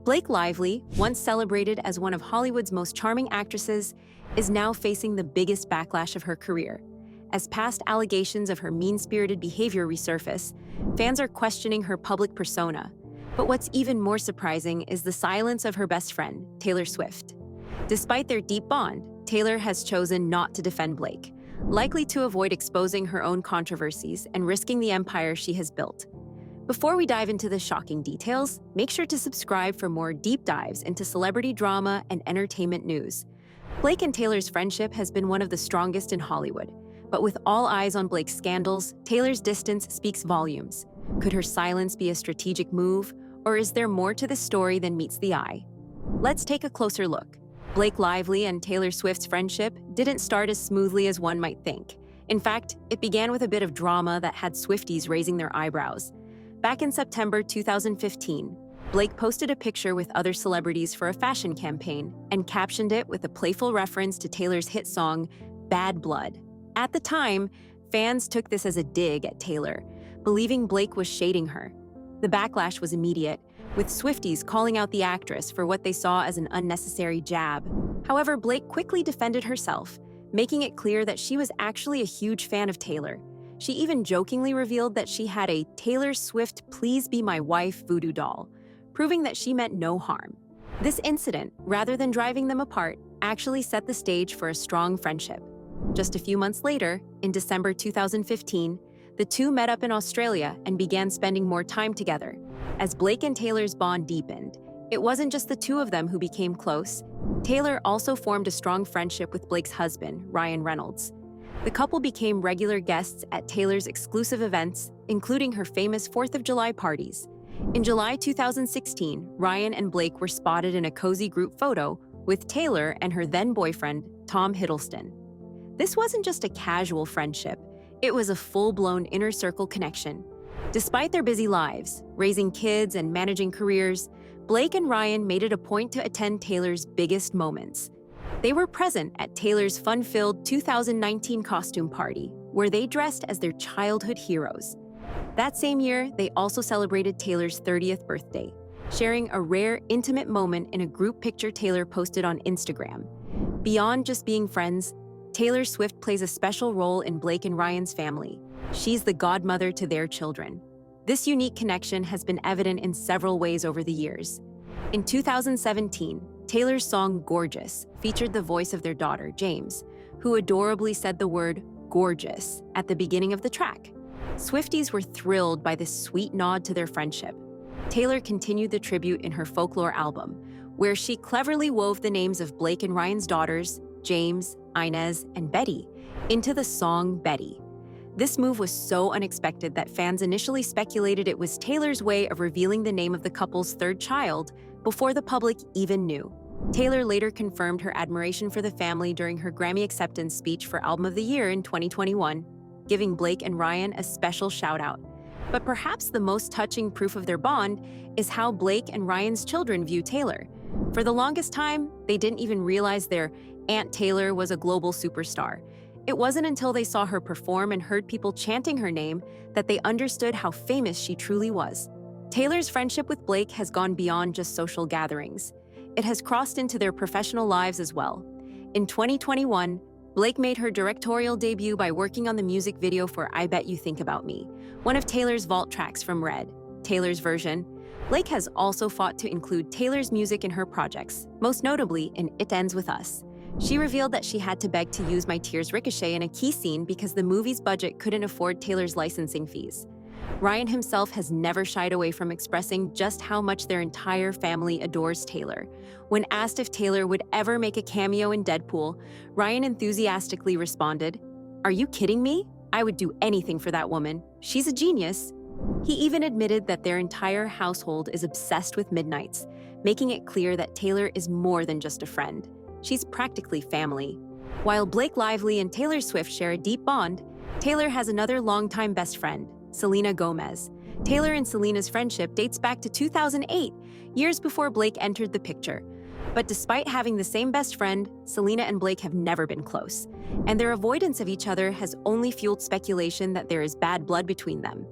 Blake Lively, once celebrated as one of Hollywood's most charming actresses, is now facing the biggest backlash of her career. As past allegations of her mean-spirited behavior resurface, fans are questioning her public persona. But what's even more surprising is the silence of her best friend, Taylor Swift. Despite their deep bond, Taylor has chosen not to defend Blake, likely to avoid exposing her own controversies and risking the empire she has built. Before we dive into the shocking details, make sure to subscribe for more deep dives into celebrity drama and entertainment news. Blake and Taylor's friendship has been one of the strongest in Hollywood, but with all eyes on Blake's scandals, Taylor's distance speaks volumes. Could her silence be a strategic move, or is there more to the story than meets the eye? Let's take a closer look. Blake Lively and Taylor Swift's friendship didn't start as smoothly as one might think. In fact, it began with a bit of drama that had Swifties raising their eyebrows. Back in September 2015, Blake posted a picture with other celebrities for a fashion campaign and captioned it with a playful reference to Taylor's hit song, Bad Blood. At the time, fans took this as a dig at Taylor, believing Blake was shading her. The backlash was immediate, with Swifties calling out the actress for what they saw as an unnecessary jab. However, Blake quickly defended herself, making it clear that she was actually a huge fan of Taylor. She even jokingly revealed that she had a Taylor Swift Please Be My Wife voodoo doll, proving that she meant no harm. This incident, rather than driving them apart, actually set the stage for a strong friendship. Just a few months later, in December 2015, the two met up in Australia and began spending more time together. As Blake and Taylor's bond deepened, it wasn't just the two of them who became close. Taylor also formed a strong friendship with Blake's husband, Ryan Reynolds. The couple became regular guests at Taylor's exclusive events, including her famous 4th of July parties. In July 2016, Ryan and Blake were spotted in a cozy group photo with Taylor and her then-boyfriend, Tom Hiddleston. This wasn't just a casual friendship, it was a full-blown inner-circle connection. Despite their busy lives, raising kids and managing careers, Blake and Ryan made it a point to attend Taylor's biggest moments. They were present at Taylor's fun-filled 2019 costume party, where they dressed as their childhood heroes. That same year, they also celebrated Taylor's 30th birthday, sharing a rare, intimate moment in a group picture Taylor posted on Instagram. Beyond just being friends, Taylor Swift plays a special role in Blake and Ryan's family. She's the godmother to their children. This unique connection has been evident in several ways over the years. In 2017, Taylor's song Gorgeous featured the voice of their daughter, James, who adorably said the word gorgeous at the beginning of the track. Swifties were thrilled by this sweet nod to their friendship. Taylor continued the tribute in her folklore album, where she cleverly wove the names of Blake and Ryan's daughters, James, Inez, and Betty, into the song Betty. This move was so unexpected that fans initially speculated it was Taylor's way of revealing the name of the couple's third child before the public even knew. Taylor later confirmed her admiration for the family during her Grammy acceptance speech for Album of the Year in 2021, giving Blake and Ryan a special shout-out. But perhaps the most touching proof of their bond is how Blake and Ryan's children view Taylor. For the longest time, they didn't even realize their Aunt Taylor was a global superstar. It wasn't until they saw her perform and heard people chanting her name that they understood how famous she truly was. Taylor's friendship with Blake has gone beyond just social gatherings. It has crossed into their professional lives as well. In 2021, Blake made her directorial debut by working on the music video for I Bet You Think About Me, one of Taylor's vault tracks from Red, Taylor's version. Blake has also fought to include Taylor's music in her projects, most notably in It Ends With Us. She revealed that she had to beg to use My Tears Ricochet in a key scene because the movie's budget couldn't afford Taylor's licensing fees. Ryan himself has never shied away from expressing just how much their entire family adores Taylor. When asked if Taylor would ever make a cameo in Deadpool, Ryan enthusiastically responded, "Are you kidding me? I would do anything for that woman. She's a genius." He even admitted that their entire household is obsessed with Midnights, making it clear that Taylor is more than just a friend. She's practically family. While Blake Lively and Taylor Swift share a deep bond, Taylor has another longtime best friend, Selena Gomez. Taylor and Selena's friendship dates back to 2008, years before Blake entered the picture. But despite having the same best friend, Selena and Blake have never been close, and their avoidance of each other has only fueled speculation that there is bad blood between them.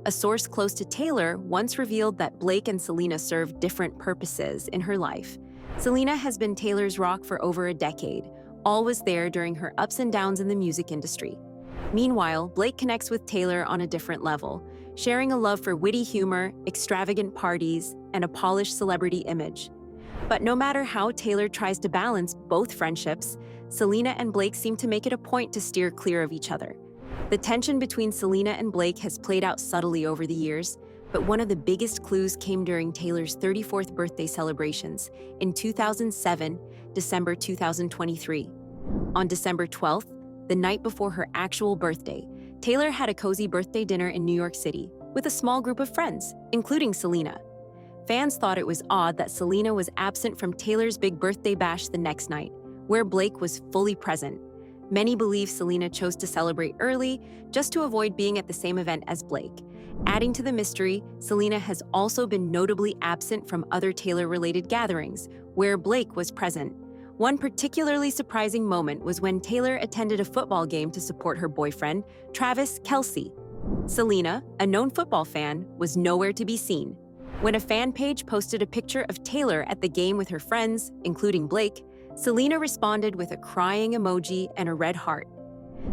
A source close to Taylor once revealed that Blake and Selena served different purposes in her life. Selena has been Taylor's rock for over a decade, always there during her ups and downs in the music industry. Meanwhile, Blake connects with Taylor on a different level, sharing a love for witty humor, extravagant parties, and a polished celebrity image. But no matter how Taylor tries to balance both friendships, Selena and Blake seem to make it a point to steer clear of each other. The tension between Selena and Blake has played out subtly over the years, but one of the biggest clues came during Taylor's 34th birthday celebrations in 2007, December 2023. On December 12th, the night before her actual birthday, Taylor had a cozy birthday dinner in New York City with a small group of friends, including Selena. Fans thought it was odd that Selena was absent from Taylor's big birthday bash the next night, where Blake was fully present. Many believe Selena chose to celebrate early just to avoid being at the same event as Blake. Adding to the mystery, Selena has also been notably absent from other Taylor-related gatherings, where Blake was present. One particularly surprising moment was when Taylor attended a football game to support her boyfriend, Travis Kelce. Selena, a known football fan, was nowhere to be seen. When a fan page posted a picture of Taylor at the game with her friends, including Blake, Selena responded with a crying emoji and a red heart.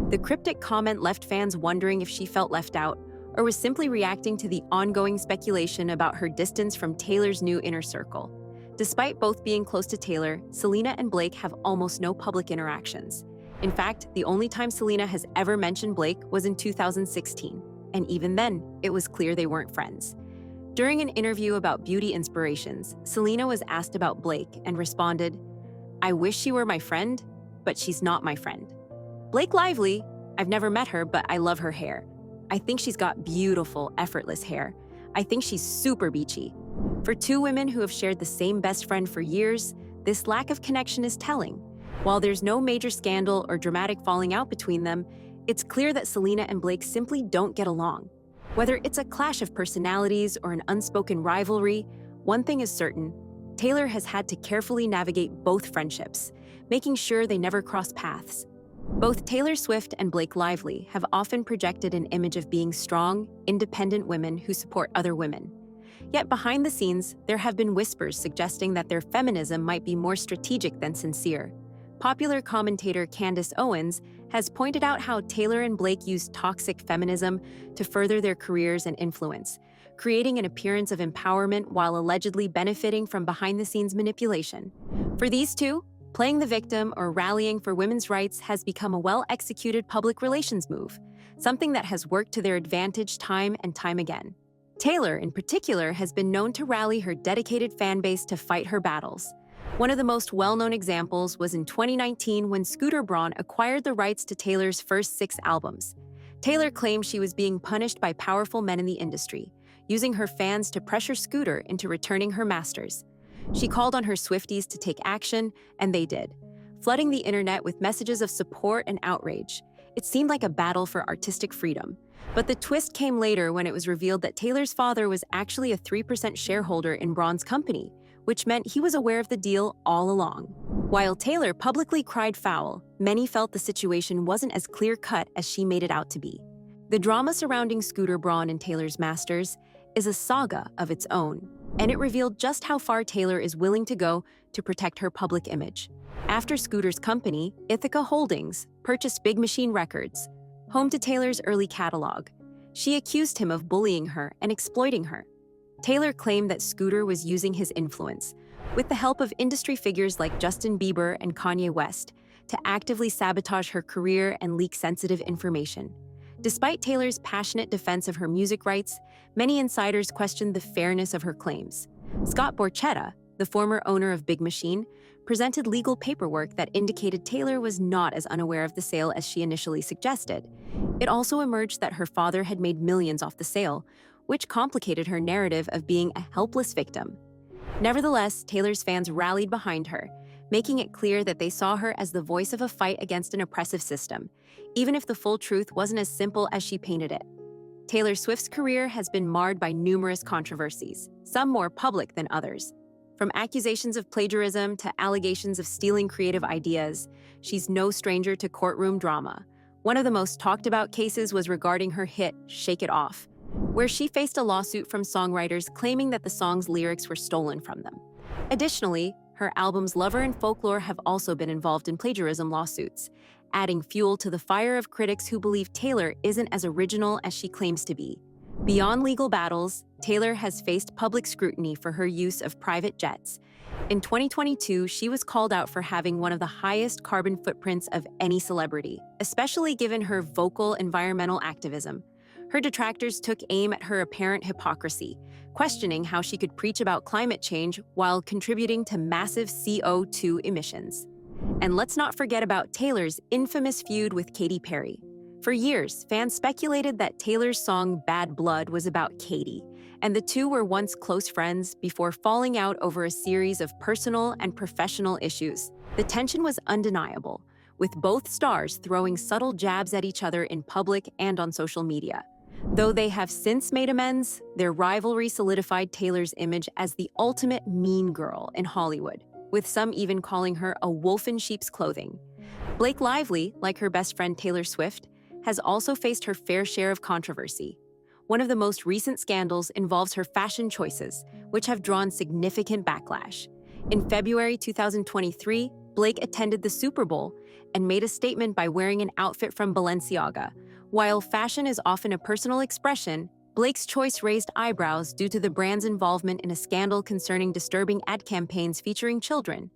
The cryptic comment left fans wondering if she felt left out or was simply reacting to the ongoing speculation about her distance from Taylor's new inner circle. Despite both being close to Taylor, Selena and Blake have almost no public interactions. In fact, the only time Selena has ever mentioned Blake was in 2016, and even then, it was clear they weren't friends. During an interview about beauty inspirations, Selena was asked about Blake and responded, "I wish she were my friend, but she's not my friend." Blake Lively, "I've never met her, but I love her hair. I think she's got beautiful, effortless hair. I think she's super beachy." For two women who have shared the same best friend for years, this lack of connection is telling. While there's no major scandal or dramatic falling out between them, it's clear that Selena and Blake simply don't get along. Whether it's a clash of personalities or an unspoken rivalry, one thing is certain: Taylor has had to carefully navigate both friendships, making sure they never cross paths. Both Taylor Swift and Blake Lively have often projected an image of being strong, independent women who support other women. Yet behind the scenes, there have been whispers suggesting that their feminism might be more strategic than sincere. Popular commentator Candace Owens has pointed out how Taylor and Blake use toxic feminism to further their careers and influence, creating an appearance of empowerment while allegedly benefiting from behind-the-scenes manipulation. For these two, playing the victim or rallying for women's rights has become a well-executed public relations move, something that has worked to their advantage time and time again. Taylor, in particular, has been known to rally her dedicated fan base to fight her battles. One of the most well-known examples was in 2019 when Scooter Braun acquired the rights to Taylor's first 6 albums. Taylor claimed she was being punished by powerful men in the industry, using her fans to pressure Scooter into returning her masters. She called on her Swifties to take action, and they did, flooding the internet with messages of support and outrage. It seemed like a battle for artistic freedom. But the twist came later when it was revealed that Taylor's father was actually a 3% shareholder in Braun's company, which meant he was aware of the deal all along. While Taylor publicly cried foul, many felt the situation wasn't as clear-cut as she made it out to be. The drama surrounding Scooter Braun and Taylor's masters is a saga of its own, and it revealed just how far Taylor is willing to go to protect her public image. After Scooter's company, Ithaca Holdings, purchased Big Machine Records, home to Taylor's early catalog, she accused him of bullying her and exploiting her. Taylor claimed that Scooter was using his influence, with the help of industry figures like Justin Bieber and Kanye West, to actively sabotage her career and leak sensitive information. Despite Taylor's passionate defense of her music rights, many insiders questioned the fairness of her claims. Scott Borchetta, the former owner of Big Machine, presented legal paperwork that indicated Taylor was not as unaware of the sale as she initially suggested. It also emerged that her father had made millions off the sale, which complicated her narrative of being a helpless victim. Nevertheless, Taylor's fans rallied behind her, making it clear that they saw her as the voice of a fight against an oppressive system, even if the full truth wasn't as simple as she painted it. Taylor Swift's career has been marred by numerous controversies, some more public than others. From accusations of plagiarism to allegations of stealing creative ideas, she's no stranger to courtroom drama. One of the most talked about cases was regarding her hit, Shake It Off. where she faced a lawsuit from songwriters claiming that the song's lyrics were stolen from them. Additionally, her albums Lover and Folklore have also been involved in plagiarism lawsuits, adding fuel to the fire of critics who believe Taylor isn't as original as she claims to be. Beyond legal battles, Taylor has faced public scrutiny for her use of private jets. In 2022, she was called out for having one of the highest carbon footprints of any celebrity, especially given her vocal environmental activism. Her detractors took aim at her apparent hypocrisy, questioning how she could preach about climate change while contributing to massive CO2 emissions. And let's not forget about Taylor's infamous feud with Katy Perry. For years, fans speculated that Taylor's song Bad Blood was about Katy, and the two were once close friends before falling out over a series of personal and professional issues. The tension was undeniable, with both stars throwing subtle jabs at each other in public and on social media. Though they have since made amends, their rivalry solidified Taylor's image as the ultimate mean girl in Hollywood, with some even calling her a wolf in sheep's clothing. Blake Lively, like her best friend Taylor Swift, has also faced her fair share of controversy. One of the most recent scandals involves her fashion choices, which have drawn significant backlash. In February 2023, Blake attended the Super Bowl and made a statement by wearing an outfit from Balenciaga. While fashion is often a personal expression, Blake's choice raised eyebrows due to the brand's involvement in a scandal concerning disturbing ad campaigns featuring children.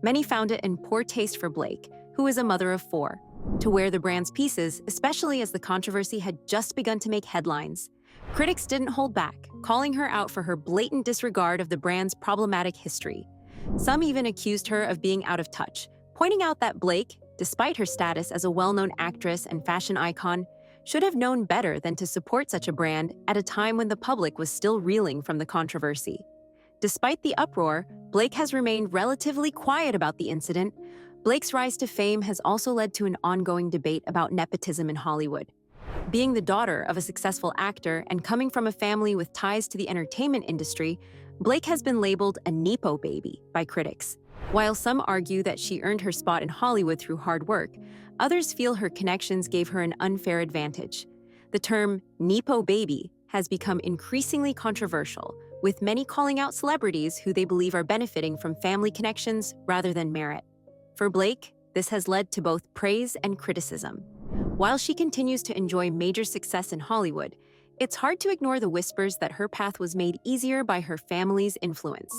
Many found it in poor taste for Blake, who is a mother of 4, to wear the brand's pieces, especially as the controversy had just begun to make headlines. Critics didn't hold back, calling her out for her blatant disregard of the brand's problematic history. Some even accused her of being out of touch, pointing out that Blake, despite her status as a well-known actress and fashion icon, should have known better than to support such a brand at a time when the public was still reeling from the controversy. Despite the uproar, Blake has remained relatively quiet about the incident. Blake's rise to fame has also led to an ongoing debate about nepotism in Hollywood. Being the daughter of a successful actor and coming from a family with ties to the entertainment industry, Blake has been labeled a Nepo baby by critics. While some argue that she earned her spot in Hollywood through hard work, others feel her connections gave her an unfair advantage. The term Nepo baby has become increasingly controversial, with many calling out celebrities who they believe are benefiting from family connections rather than merit. For Blake, this has led to both praise and criticism. While she continues to enjoy major success in Hollywood, it's hard to ignore the whispers that her path was made easier by her family's influence.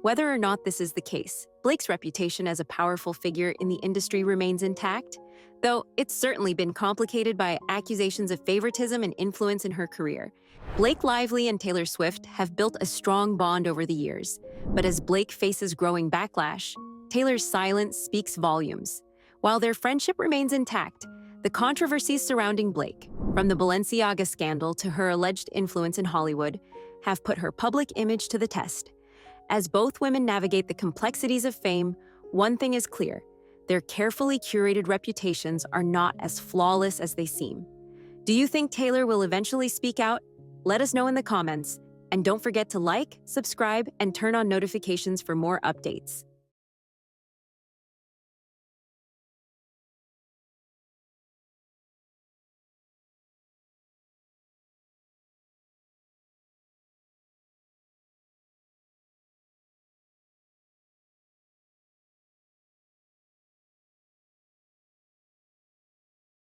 Whether or not this is the case, Blake's reputation as a powerful figure in the industry remains intact, though it's certainly been complicated by accusations of favoritism and influence in her career. Blake Lively and Taylor Swift have built a strong bond over the years, but as Blake faces growing backlash, Taylor's silence speaks volumes. While their friendship remains intact, the controversies surrounding Blake, from the Balenciaga scandal to her alleged influence in Hollywood, have put her public image to the test. As both women navigate the complexities of fame, one thing is clear: their carefully curated reputations are not as flawless as they seem. Do you think Taylor will eventually speak out? Let us know in the comments. And don't forget to like, subscribe, and turn on notifications for more updates.